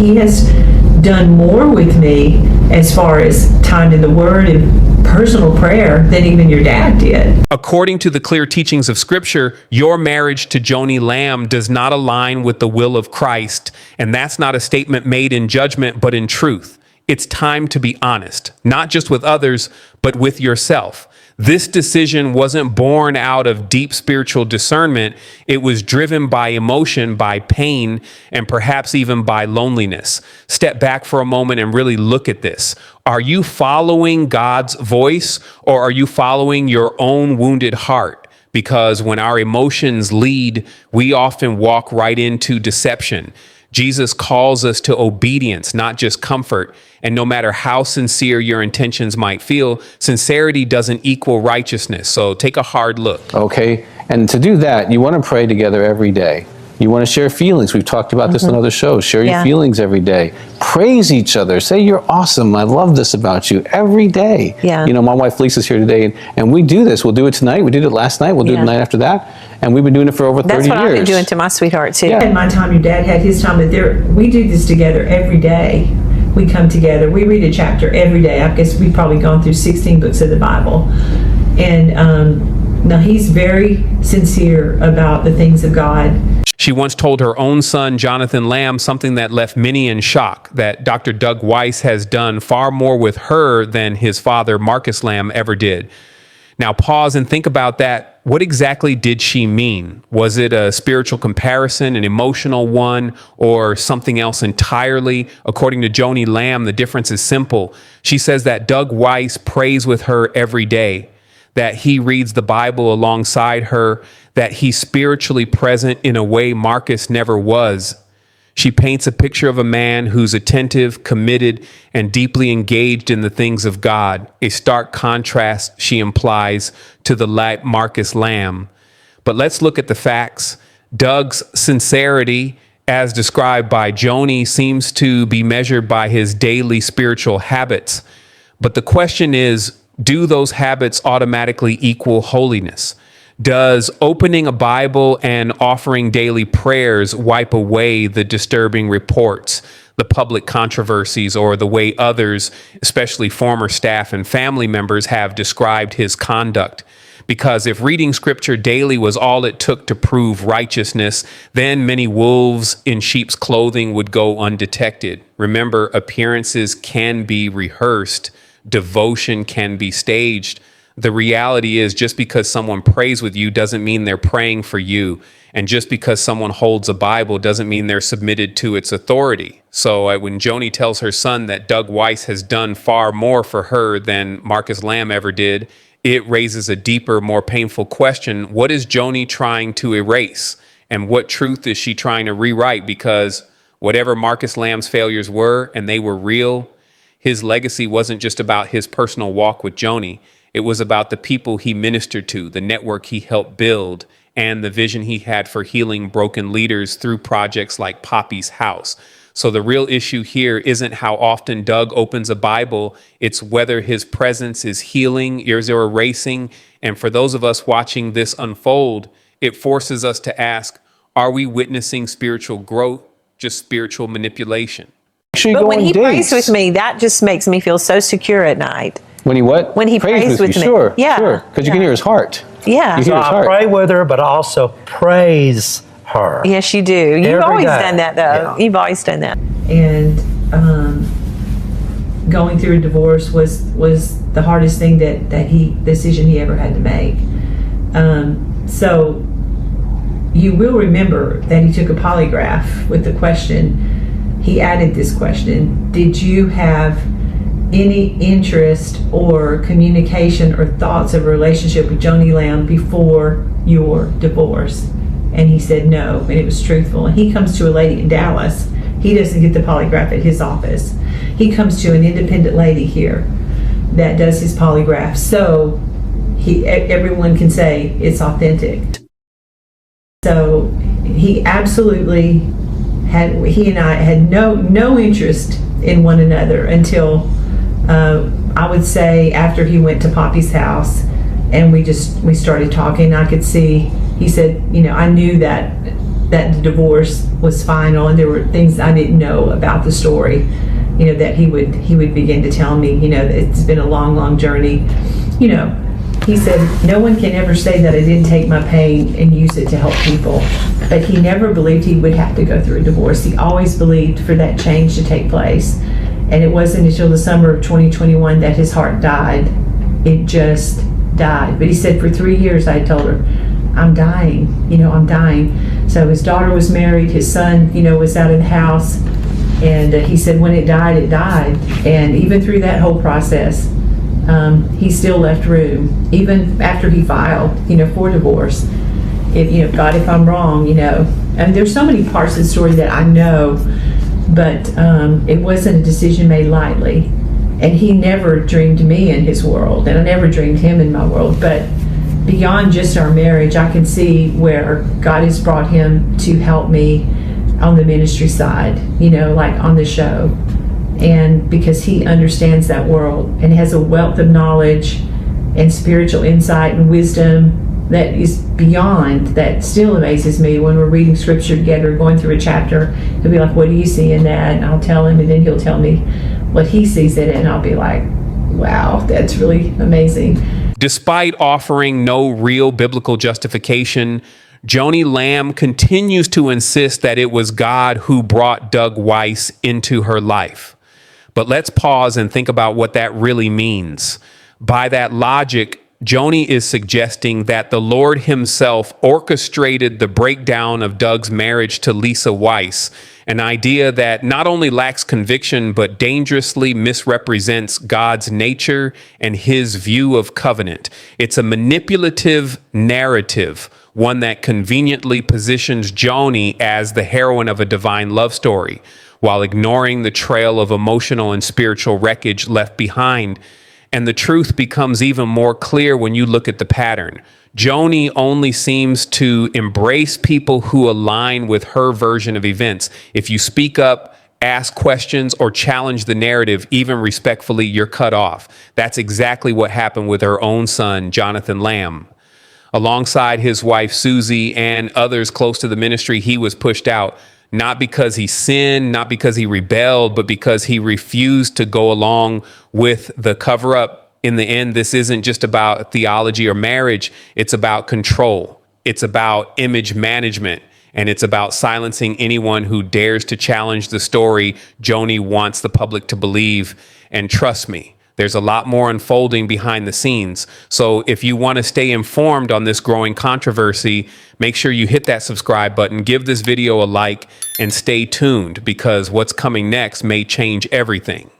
he has done more with me as far as time in the Word and personal prayer than even your dad did. According to the clear teachings of Scripture, your marriage to Joni Lamb does not align with the will of Christ, and that's not a statement made in judgment, but in truth. It's time to be honest, not just with others, but with yourself. This decision wasn't born out of deep spiritual discernment. It was driven by emotion, by pain, and perhaps even by loneliness. Step back for a moment and really look at this. Are you following God's voice, or are you following your own wounded heart? Because when our emotions lead, we often walk right into deception. Jesus calls us to obedience, not just comfort. And no matter how sincere your intentions might feel, sincerity doesn't equal righteousness. So take a hard look. Okay. And to do that, you want to pray together every day. You want to share feelings. We've talked about this on other shows. Share your feelings every day. Praise each other. Say, you're awesome. I love this about you every day. Yeah. You know, my wife Lisa's here today, and we do this. We'll do it tonight. We did it last night. We'll do it the night after that. And we've been doing it for over 30 years. That's what I've been doing to my sweetheart, too. And my time, your dad had his time, but we do this together every day. We come together. We read a chapter every day. I guess we've probably gone through 16 books of the Bible. And now he's very sincere about the things of God. She once told her own son, Jonathan Lamb, something that left many in shock, that Dr. Doug Weiss has done far more with her than his father, Marcus Lamb, ever did. Now pause and think about that. What exactly did she mean? Was it a spiritual comparison, an emotional one, or something else entirely? According to Joni Lamb, the difference is simple. She says that Doug Weiss prays with her every day, that he reads the Bible alongside her, that he's spiritually present in a way Marcus never was. She paints a picture of a man who's attentive, committed, and deeply engaged in the things of God, a stark contrast, she implies, to the Marcus Lamb. But let's look at the facts. Doug's sincerity, as described by Joni, seems to be measured by his daily spiritual habits. But the question is, do those habits automatically equal holiness? Does opening a Bible and offering daily prayers wipe away the disturbing reports, the public controversies, or the way others, especially former staff and family members, have described his conduct? Because if reading scripture daily was all it took to prove righteousness, then many wolves in sheep's clothing would go undetected. Remember, appearances can be rehearsed. Devotion can be staged. The reality is, just because someone prays with you doesn't mean they're praying for you. And just because someone holds a Bible doesn't mean they're submitted to its authority. So when Joni tells her son that Doug Weiss has done far more for her than Marcus Lamb ever did, it raises a deeper, more painful question. What is Joni trying to erase? And what truth is she trying to rewrite? Because whatever Marcus Lamb's failures were, and they were real, his legacy wasn't just about his personal walk with Joni. It was about the people he ministered to, the network he helped build, and the vision he had for healing broken leaders through projects like Poppy's House. So the real issue here isn't how often Doug opens a Bible. It's whether his presence is healing, ears are erasing. And for those of us watching this unfold, it forces us to ask, are we witnessing spiritual growth, just spiritual manipulation? But when he prays with me, that just makes me feel so secure at night. When he what? When he prays with me. Sure, yeah. sure. Because you can hear his heart. Yeah. You So hear his I heart. pray with her, but I also praise her. Yes, you do. You've Every always day. done that, though. Yeah. You've always done that. And going through a divorce was the hardest thing decision he ever had to make. So you will remember that he took a polygraph with the question. He added this question: did you have any interest or communication or thoughts of a relationship with Joni Lamb before your divorce? And he said no, and it was truthful. And he comes to a lady in Dallas. He doesn't get the polygraph at his office. He comes to an independent lady here that does his polygraph, so everyone can say it's authentic. So he absolutely he and I had no interest in one another until I would say after he went to Poppy's house, and we started talking. I could see, he said, I knew that that the divorce was final, and there were things I didn't know about the story, you know, that he would begin to tell me, you know, it's been a long journey. You know, he said, no one can ever say that I didn't take my pain and use it to help people. But he never believed he would have to go through a divorce. He always believed for that change to take place. And it wasn't until the summer of 2021 that his heart died. It just died. But he said for 3 years I told her, I'm dying, you know, I'm dying. So his daughter was married, his son, you know, was out of the house. And he said when it died, it died. And even through that whole process, he still left room, even after he filed, you know, for divorce. If, you know, God, if I'm wrong, you know. And there's so many parts of the story that I know, but it wasn't a decision made lightly. And he never dreamed me in his world, and I never dreamed him in my world. But beyond just our marriage, I can see where God has brought him to help me on the ministry side, you know, like on the show. And because he understands that world and has a wealth of knowledge and spiritual insight and wisdom that is beyond, that still amazes me when we're reading scripture together, going through a chapter. He'll be like, what do you see in that? And I'll tell him, and then he'll tell me what he sees in it, and I'll be like, wow, that's really amazing. Despite offering no real biblical justification, Joni Lamb continues to insist that it was God who brought Doug Weiss into her life. But let's pause and think about what that really means. By that logic, Joni is suggesting that the Lord himself orchestrated the breakdown of Doug's marriage to Lisa Weiss, an idea that not only lacks conviction, but dangerously misrepresents God's nature and his view of covenant. It's a manipulative narrative, one that conveniently positions Joni as the heroine of a divine love story, while ignoring the trail of emotional and spiritual wreckage left behind. And the truth becomes even more clear when you look at the pattern. Joni only seems to embrace people who align with her version of events. If you speak up, ask questions, or challenge the narrative, even respectfully, you're cut off. That's exactly what happened with her own son, Jonathan Lamb. Alongside his wife, Susie, and others close to the ministry, he was pushed out. Not because he sinned, not because he rebelled, but because he refused to go along with the cover up. In the end, this isn't just about theology or marriage. It's about control. It's about image management. And it's about silencing anyone who dares to challenge the story Joni wants the public to believe. And trust me, there's a lot more unfolding behind the scenes. So if you want to stay informed on this growing controversy, make sure you hit that subscribe button, give this video a like, and stay tuned, because what's coming next may change everything.